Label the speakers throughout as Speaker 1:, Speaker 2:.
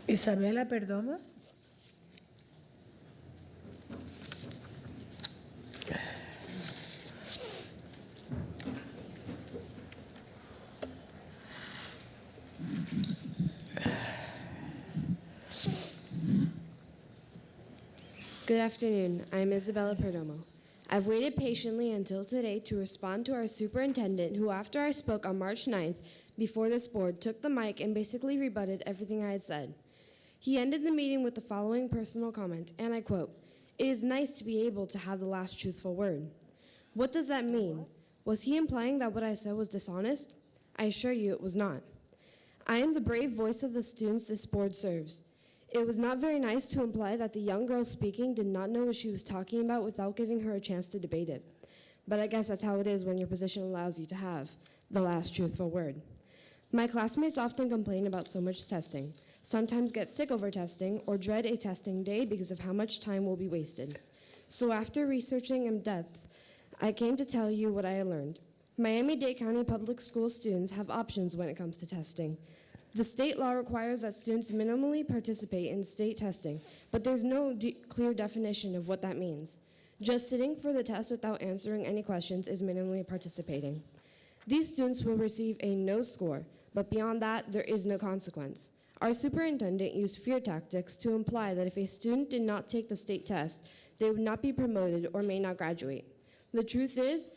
Speaker 1: Isabela Perdomo.
Speaker 2: Good afternoon. I'm Isabela Perdomo. I've waited patiently until today to respond to our superintendent, who, after I spoke on March 9th before this board, took the mic and basically rebutted everything I had said. He ended the meeting with the following personal comment, and I quote, "It is nice to be able to have the last truthful word." What does that mean? Was he implying that what I said was dishonest? I assure you it was not. I am the brave voice of the students this board serves. It was not very nice to imply that the young girl speaking did not know what she was talking about without giving her a chance to debate it. But I guess that's how it is when your position allows you to have the last truthful word. My classmates often complain about so much testing, sometimes get sick over testing, or dread a testing day because of how much time will be wasted. So after researching in depth, I came to tell you what I learned. Miami-Dade County Public School students have options when it comes to testing. The state law requires that students minimally participate in state testing, but there's no clear definition of what that means. Just sitting for the test without answering any questions is minimally participating. These students will receive a no score, but beyond that, there is no consequence. Our superintendent used fear tactics to imply that if a student did not take the state test, they would not be promoted or may not graduate. The truth is,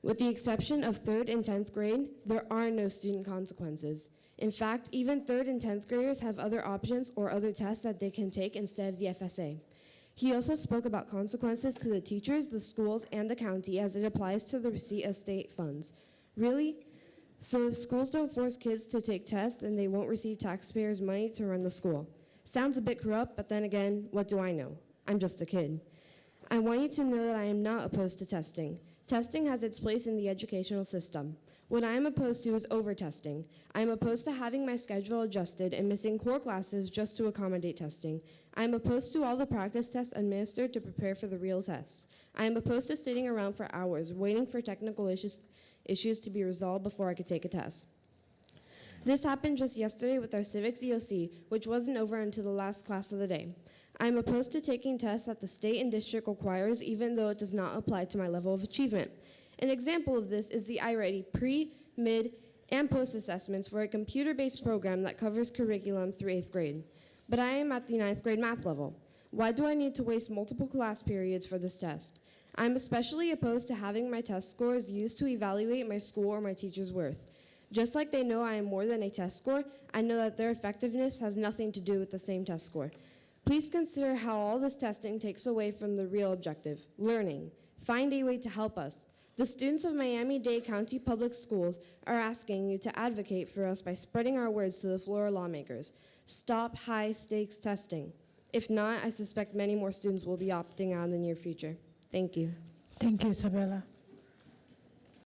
Speaker 2: with the exception of 3rd and 10th grade, there are no student consequences. In fact, even 3rd and 10th graders have other options or other tests that they can take instead of the FSA. He also spoke about consequences to the teachers, the schools, and the county as it applies to the receipt of state funds. Really? So if schools don't force kids to take tests, then they won't receive taxpayers' money to run the school. Sounds a bit corrupt, but then again, what do I know? I'm just a kid. I want you to know that I am not opposed to testing. Testing has its place in the educational system. What I am opposed to is over-testing. I am opposed to having my schedule adjusted and missing core classes just to accommodate testing. I am opposed to all the practice tests administered to prepare for the real test. I am opposed to sitting around for hours waiting for technical issues to be resolved before I could take a test. This happened just yesterday with our civics EOC, which wasn't over until the last class of the day. I am opposed to taking tests that the state and district requires, even though it does not apply to my level of achievement. An example of this is the iReady pre, mid, and post assessments for a computer-based program that covers curriculum through 8th grade. But I am at the 9th grade math level. Why do I need to waste multiple class periods for this test? I'm especially opposed to having my test scores used to evaluate my school or my teacher's worth. Just like they know I am more than a test score, I know that their effectiveness has nothing to do with the same test score. Please consider how all this testing takes away from the real objective, learning. Find a way to help us. The students of Miami-Dade County Public Schools are asking you to advocate for us by spreading our words to the floor lawmakers. Stop high-stakes testing. If not, I suspect many more students will be opting out in the near future. Thank you.
Speaker 1: Thank you, Isabela.